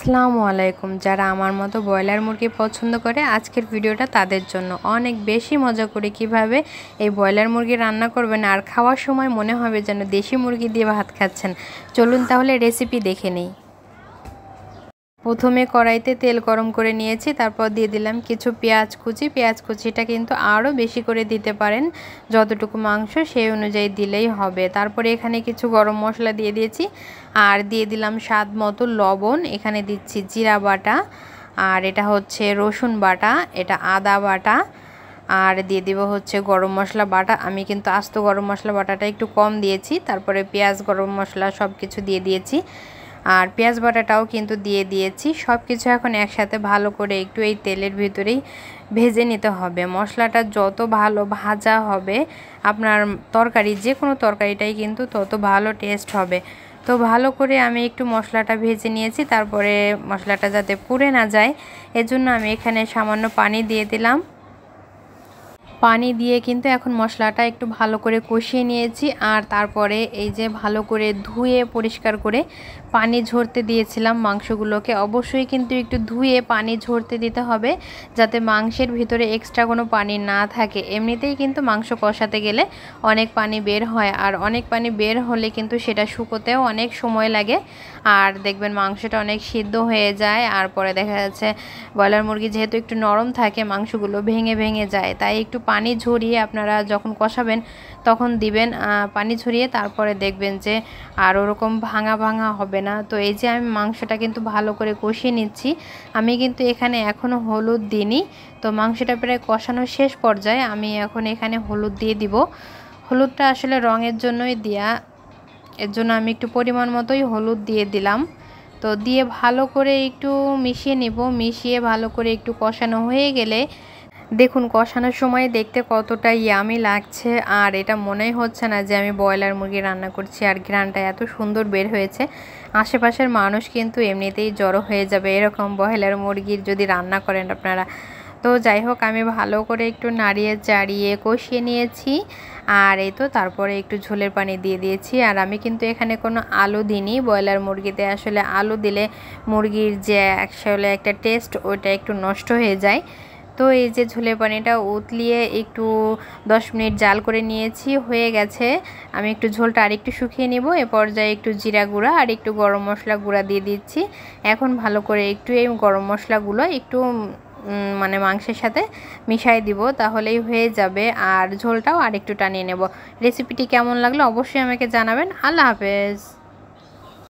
আসসালামু আলাইকুম। যারা আমার মতো ব্রয়লার মুরগি পছন্দ করে আজকের ভিডিওটা তাদের জন্য। অনেক বেশি মজা করে কিভাবে এই ব্রয়লার মুরগি রান্না করবেন আর খাওয়ার সময় মনে হবে যেন দেশি মুরগি দিয়ে ভাত খাচ্ছেন। চলুন তাহলে রেসিপি দেখে নিই। প্রথমে কড়াইতে তেল গরম করে নিয়েছি, তারপর দিয়ে দিলাম কিছু পেঁয়াজ কুচি। পেঁয়াজ কুচিটা কিন্তু আরও বেশি করে দিতে পারেন, যতটুকু মাংস সেই অনুযায়ী দিলেই হবে। তারপরে এখানে কিছু গরম মশলা দিয়ে দিয়েছি আর দিয়ে দিলাম স্বাদ মতো লবণ। এখানে দিচ্ছি জিরা বাটা, আর এটা হচ্ছে রসুন বাটা, এটা আদা বাটা, আর দিয়ে দিব হচ্ছে গরম মশলা বাটা। আমি কিন্তু আস্ত গরম মশলা বাটাটা একটু কম দিয়েছি। তারপরে পেঁয়াজ গরম মশলা সব কিছু দিয়ে দিয়েছি আর পেঁয়াজ বাটাটাও কিন্তু দিয়ে দিয়েছি। সব কিছু এখন একসাথে ভালো করে একটু এই তেলের ভিতরেই ভেজে নিতে হবে। মশলাটা যত ভালো ভাজা হবে আপনার তরকারি, যে কোনো তরকারিটাই কিন্তু তত ভালো টেস্ট হবে। তো ভালো করে আমি একটু মশলাটা ভেজে নিয়েছি। তারপরে মশলাটা যাতে পুড়ে না যায় এজন্য আমি এখানে সামান্য পানি দিয়ে দিলাম। পানি দিয়ে কিন্তু এখন মশলাটা একটু ভালো করে কষিয়ে নিয়েছি। আর তারপরে এই যে ভালো করে ধুয়ে পরিষ্কার করে পানি ঝরতে দিয়েছিলাম মাংসগুলোকে। অবশ্যই কিন্তু একটু ধুয়ে পানি ঝরতে দিতে হবে যাতে মাংসের ভিতরে এক্সট্রা কোনো পানি না থাকে। এমনিতেই কিন্তু মাংস কষাতে গেলে অনেক পানি বের হয়, আর অনেক পানি বের হলে কিন্তু সেটা শুকোতেও অনেক সময় লাগে। আর দেখবেন মাংসটা অনেক সিদ্ধ হয়ে যায়, আর পরে দেখা যাচ্ছে ব্রয়লার মুরগি যেহেতু একটু নরম থাকে মাংসগুলো ভেঙে ভেঙে যায়। তাই একটু পানি ঝরিয়ে আপনারা যখন কষাবেন তখন দিবেন পানি ঝরিয়ে, তারপরে দেখবেন যে আর ওরকম ভাঙা ভাঙা হবে না। তো এই যে আমি মাংসটা কিন্তু ভালো করে কষিয়ে নিচ্ছি। আমি কিন্তু এখানে এখনও হলুদ দিইনি। তো মাংসটা প্রায় কষানো শেষ পর্যায়ে আমি এখন এখানে হলুদ দিয়ে দিব। হলুদটা আসলে রঙের জন্যই দেয়া, এর জন্য আমি একটু পরিমাণ মতোই হলুদ দিয়ে দিলাম। তো দিয়ে ভালো করে একটু মিশিয়ে নিব। মিশিয়ে ভালো করে একটু কষানো হয়ে গেলে দেখুন কষানোর সময় দেখতে কতটা ইয়ামি লাগছে, আর এটা মনেই হচ্ছে না যে আমি ব্রয়লার মুরগি রান্না করছি। আর ঘ্রাণটা এত সুন্দর বের হয়েছে, আশেপাশের মানুষ কিন্তু এমনিতেই জড়ো হয়ে যাবে এরকম ব্রয়লার মুরগির যদি রান্না করেন আপনারা। তো যাই হোক আমি ভালো করে একটু নাড়িয়ে চাড়িয়ে কষিয়ে নিয়েছি। আর এই তো তারপরে একটু ঝোলের পানি দিয়ে দিয়েছি। আর আমি কিন্তু এখানে কোনো আলু দিইনি। ব্রয়লার মুরগিতে আসলে আলু দিলে মুরগির যে আসলে একটা টেস্ট ওইটা একটু নষ্ট হয়ে যায়। তো এই যে ঝোলের পানিটা উতলিয়ে একটু 10 মিনিট জাল করে নিয়েছি, হয়ে গেছে। আমি একটু ঝোলটা আর একটু শুকিয়ে নিব। এ পর্যায়ে একটু জিরা গুঁড়া আর একটু গরম মশলা গুঁড়া দিয়ে দিচ্ছি। এখন ভালো করে একটু এই গরম মশলাগুলো একটু মানে মাংসের সাথে মিশাই দিব, তাহলেই হয়ে যাবে। আর ঝোলটাও আর একটু টানিয়ে নেব। রেসিপিটি কেমন লাগলো অবশ্যই আমাকে জানাবেন। আল্লাহ হাফেজ।